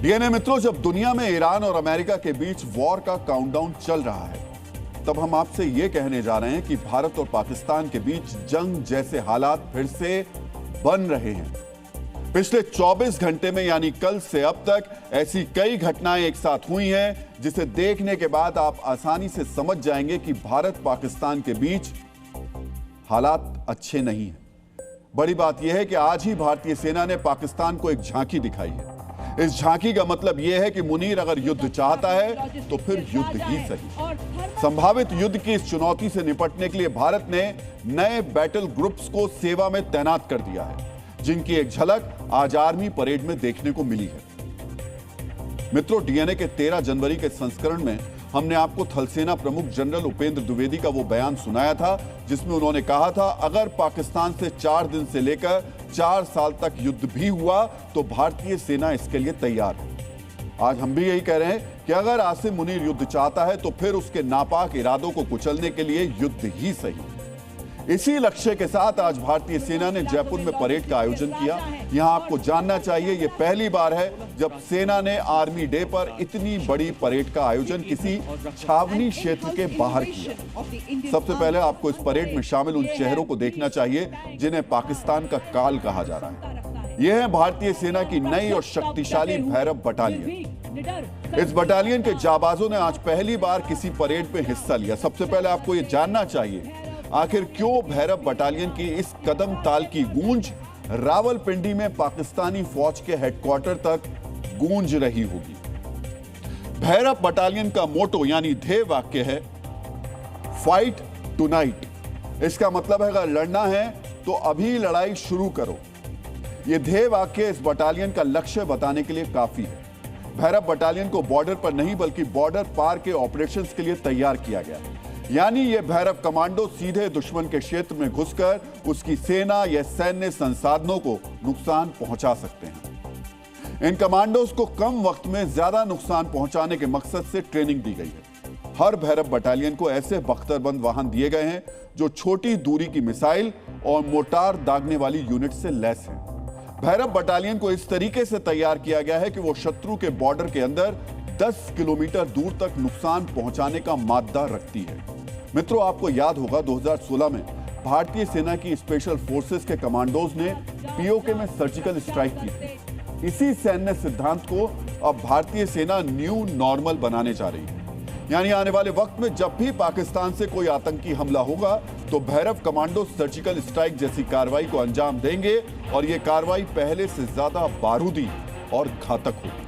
DNA मित्रों, जब दुनिया में ईरान और अमेरिका के बीच वॉर का काउंटडाउन चल रहा है, तब हम आपसे यह कहने जा रहे हैं कि भारत और पाकिस्तान के बीच जंग जैसे हालात फिर से बन रहे हैं। पिछले 24 घंटे में यानी कल से अब तक ऐसी कई घटनाएं एक साथ हुई हैं, जिसे देखने के बाद आप आसानी से समझ जाएंगे कि भारत पाकिस्तान के बीच हालात अच्छे नहीं हैं। बड़ी बात यह है कि आज ही भारतीय सेना ने पाकिस्तान को एक झांकी दिखाई है। इस झांकी का मतलब यह है कि मुनीर अगर युद्ध चाहता है तो फिर युद्ध ही सही। संभावित युद्ध की इस चुनौती से निपटने के लिए भारत ने नए बैटल ग्रुप्स को सेवा में तैनात कर दिया है, जिनकी एक झलक आज आर्मी परेड में देखने को मिली है। मित्रों, डीएनए के 13 जनवरी के संस्करण में हमने आपको थल सेना प्रमुख जनरल उपेंद्र द्विवेदी का वो बयान सुनाया था, जिसमें उन्होंने कहा था, अगर पाकिस्तान से 4 दिन से लेकर 4 साल तक युद्ध भी हुआ तो भारतीय सेना इसके लिए तैयार है। आज हम भी यही कह रहे हैं कि अगर आसिम मुनीर युद्ध चाहता है तो फिर उसके नापाक इरादों को कुचलने के लिए युद्ध ही सही। इसी लक्ष्य के साथ आज भारतीय सेना ने जयपुर में परेड का आयोजन किया। यहां आपको जानना चाहिए, यह पहली बार है जब सेना ने आर्मी डे पर इतनी बड़ी परेड का आयोजन किसी छावनी क्षेत्र के बाहर किया। सबसे पहले आपको इस परेड में शामिल उन चेहरों को देखना चाहिए जिन्हें पाकिस्तान का काल कहा जा रहा है। यह है भारतीय सेना की नई और शक्तिशाली भैरव बटालियन। इस बटालियन के जाबाजों ने आज पहली बार किसी परेड में हिस्सा लिया। सबसे पहले आपको यह जानना चाहिए, आखिर क्यों भैरव बटालियन की इस कदम ताल की गूंज रावलपिंडी में पाकिस्तानी फौज के हेडक्वार्टर तक गूंज रही होगी। भैरव बटालियन का मोटो यानी ध्येय वाक्य है, फाइट टुनाइट। इसका मतलब है, अगर लड़ना है तो अभी लड़ाई शुरू करो। यह ध्येय वाक्य इस बटालियन का लक्ष्य बताने के लिए काफी है। भैरव बटालियन को बॉर्डर पर नहीं बल्कि बॉर्डर पार के ऑपरेशंस के लिए तैयार किया गया है। यानी ये भैरव कमांडो सीधे दुश्मन के क्षेत्र में घुसकर उसकी सेना या सैन्य संसाधनों को नुकसान पहुंचा सकते हैं। इन कमांडोज को कम वक्त में ज्यादा नुकसान पहुंचाने के मकसद से ट्रेनिंग दी गई है। हर भैरव बटालियन को ऐसे बख्तरबंद वाहन दिए गए हैं जो छोटी दूरी की मिसाइल और मोर्टार दागने वाली यूनिट से लैस हैं। भैरव बटालियन को इस तरीके से तैयार किया गया है कि वो शत्रु के बॉर्डर के अंदर 10 किलोमीटर दूर तक नुकसान पहुंचाने का मादा रखती है। मित्रों, आपको याद होगा 2016 में भारतीय सेना की स्पेशल फोर्सेस के कमांडोज ने पीओके में सर्जिकल स्ट्राइक की थी। इसी सैन्य सिद्धांत को अब भारतीय सेना न्यू नॉर्मल बनाने जा रही है। यानी आने वाले वक्त में जब भी पाकिस्तान से कोई आतंकी हमला होगा तो भैरव कमांडो सर्जिकल स्ट्राइक जैसी कार्रवाई को अंजाम देंगे और यह कार्रवाई पहले से ज्यादा बारूदी और घातक होगी।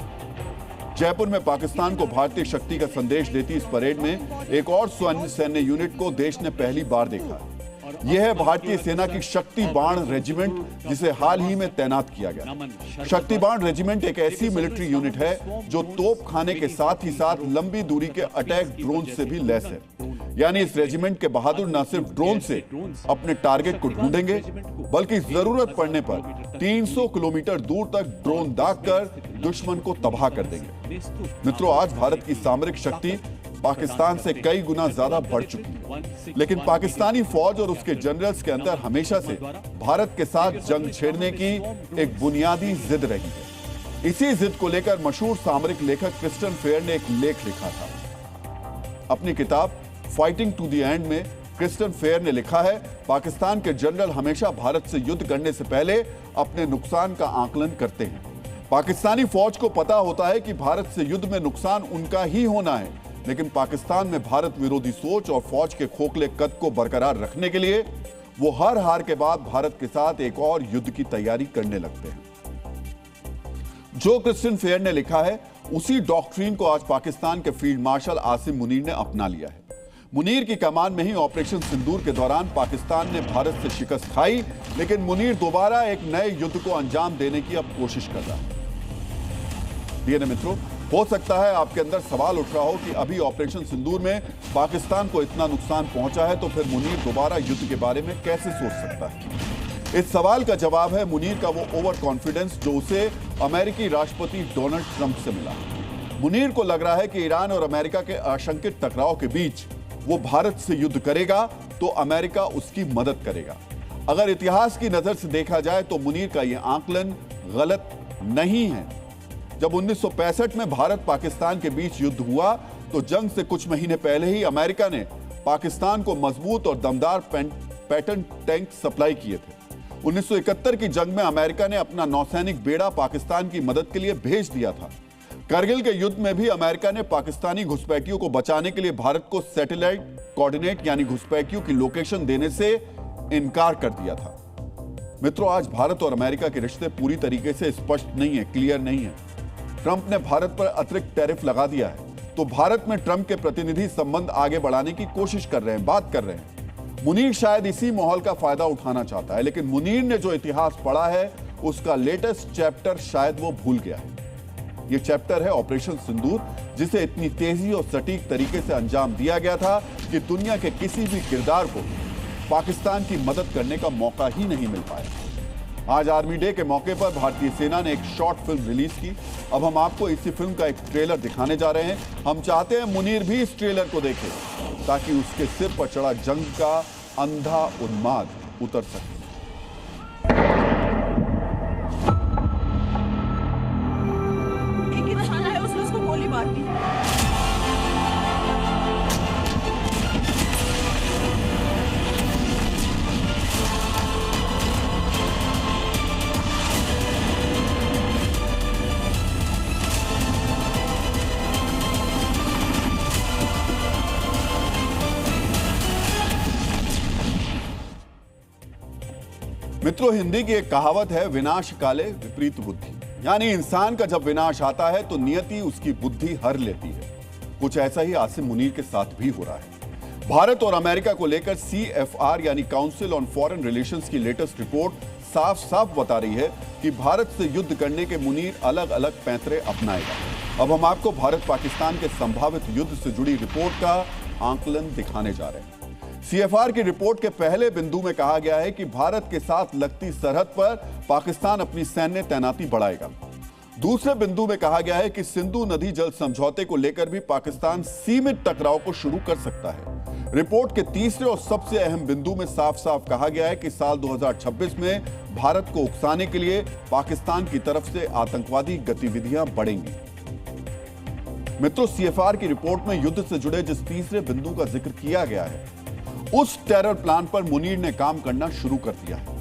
जयपुर में पाकिस्तान को भारतीय शक्ति का संदेश देती इस परेड में एक और सैन्य यूनिट को देश ने पहली बार देखा। यह है भारतीय सेना की शक्ति बाण रेजिमेंट, जिसे हाल ही में तैनात किया गया। शक्ति बाण रेजिमेंट एक ऐसी मिलिट्री यूनिट है जो तोप खाने के साथ ही साथ लंबी दूरी के अटैक ड्रोन से भी लैस है। यानी इस रेजिमेंट के बहादुर न सिर्फ ड्रोन से अपने टारगेट को ढूंढेंगे, बल्कि जरूरत पड़ने पर 300 किलोमीटर दूर तक ड्रोन दागकर दुश्मन को तबाह कर देंगे। मित्रों, आज भारत की सामरिक शक्ति पाकिस्तान से कई गुना ज्यादा बढ़ चुकी है, लेकिन पाकिस्तानी फौज और उसके जनरल्स के अंदर हमेशा से भारत के साथ जंग छेड़ने की एक बुनियादी जिद रही है। इसी जिद को लेकर मशहूर सामरिक लेखक क्रिस्टन फेयर ने एक लेख लिखा था। अपनी किताब फाइटिंग टू द एंड में क्रिस्टन फेयर ने लिखा है, पाकिस्तान के जनरल हमेशा भारत से युद्ध करने से पहले अपने नुकसान का आकलन करते हैं। पाकिस्तानी फौज को पता होता है कि भारत से युद्ध में नुकसान उनका ही होना है, लेकिन पाकिस्तान में भारत विरोधी सोच और फौज के खोखले कद को बरकरार रखने के लिए वो हर हार के बाद भारत के साथ एक और युद्ध की तैयारी करने लगते हैं। जो क्रिस्टन फेयर ने लिखा है, उसी डॉक्ट्रिन को आज पाकिस्तान के फील्ड मार्शल आसिम मुनीर ने अपना लिया है। मुनीर की कमान में ही ऑपरेशन सिंदूर के दौरान पाकिस्तान ने भारत से शिकस्त खाई, लेकिन मुनीर दोबारा एक नए युद्ध को अंजाम देने की अब कोशिश कर रहा है। डीएनए मित्रों, हो सकता है आपके अंदर सवाल उठ रहा हो कि अभी ऑपरेशन सिंदूर में पाकिस्तान को इतना नुकसान पहुंचा है तो फिर मुनीर दोबारा युद्ध के बारे में कैसे सोच सकता है। इस सवाल का जवाब है मुनीर का वो ओवर कॉन्फिडेंस जो उसे अमेरिकी राष्ट्रपति डोनाल्ड ट्रंप से मिला। मुनीर को लग रहा है कि ईरान और अमेरिका के आशंकित टकराव के बीच वो भारत से युद्ध करेगा तो अमेरिका उसकी मदद करेगा। अगर इतिहास की नजर से देखा जाए तो मुनीर का यह आकलन गलत नहीं है। जब 1965 में भारत पाकिस्तान के बीच युद्ध हुआ तो जंग से कुछ महीने पहले ही अमेरिका ने पाकिस्तान को मजबूत और दमदार पैटर्न टैंक सप्लाई किए थे। 1971 की जंग में अमेरिका ने अपना नौसैनिक बेड़ा पाकिस्तान की मदद के लिए भेज दिया था। करगिल के युद्ध में भी अमेरिका ने पाकिस्तानी घुसपैठियों को बचाने के लिए भारत को सैटेलाइट कोऑर्डिनेट यानी घुसपैठियों की लोकेशन देने से इनकार कर दिया था। मित्रों, आज भारत और अमेरिका के रिश्ते पूरी तरीके से स्पष्ट नहीं है, क्लियर नहीं है। ट्रंप ने भारत पर अतिरिक्त टैरिफ लगा दिया है, तो भारत में ट्रंप के प्रतिनिधि संबंध आगे बढ़ाने की कोशिश कर रहे हैं, बात कर रहे हैं। मुनीर शायद इसी माहौल का फायदा उठाना चाहता है, लेकिन मुनीर ने जो इतिहास पढ़ा है उसका लेटेस्ट चैप्टर शायद वो भूल गया है। यह चैप्टर है ऑपरेशन सिंदूर, जिसे इतनी तेजी और सटीक तरीके से अंजाम दिया गया था कि दुनिया के किसी भी किरदार को पाकिस्तान की मदद करने का मौका ही नहीं मिल पाया। आज आर्मी डे के मौके पर भारतीय सेना ने एक शॉर्ट फिल्म रिलीज की। अब हम आपको इसी फिल्म का एक ट्रेलर दिखाने जा रहे हैं। हम चाहते हैं मुनीर भी इस ट्रेलर को देखे ताकि उसके सिर पर चढ़ा जंग का अंधा उन्माद उतर सके। एक इंसान है, उसने उसको गोली मार दी। मित्रों, हिंदी की एक कहावत है, विनाश काले विपरीत बुद्धि। यानी इंसान का जब विनाश आता है तो नियति उसकी बुद्धि हर लेती है। कुछ ऐसा ही आसिम मुनीर के साथ भी हो रहा है। भारत और अमेरिका को लेकर CFR यानी काउंसिल ऑन फॉरेन रिलेशंस की लेटेस्ट रिपोर्ट साफ साफ बता रही है कि भारत से युद्ध करने के मुनीर अलग अलग पैंतरे अपनाएगा। अब हम आपको भारत पाकिस्तान के संभावित युद्ध से जुड़ी रिपोर्ट का आंकलन दिखाने जा रहे हैं। CFR की रिपोर्ट के पहले बिंदु में कहा गया है कि भारत के साथ लगती सरहद पर पाकिस्तान अपनी सैन्य तैनाती बढ़ाएगा। दूसरे बिंदु में कहा गया है कि सिंधु नदी जल समझौते को लेकर भी पाकिस्तान सीमित टकराव को शुरू कर सकता है। रिपोर्ट के तीसरे और सबसे अहम बिंदु में साफ साफ कहा गया है कि साल 2026 में भारत को उकसाने के लिए पाकिस्तान की तरफ से आतंकवादी गतिविधियां बढ़ेंगी। मित्रों, CFR की रिपोर्ट में युद्ध से जुड़े जिस तीसरे बिंदु का जिक्र किया गया है, उस टेरर प्लान पर मुनीर ने काम करना शुरू कर दिया है।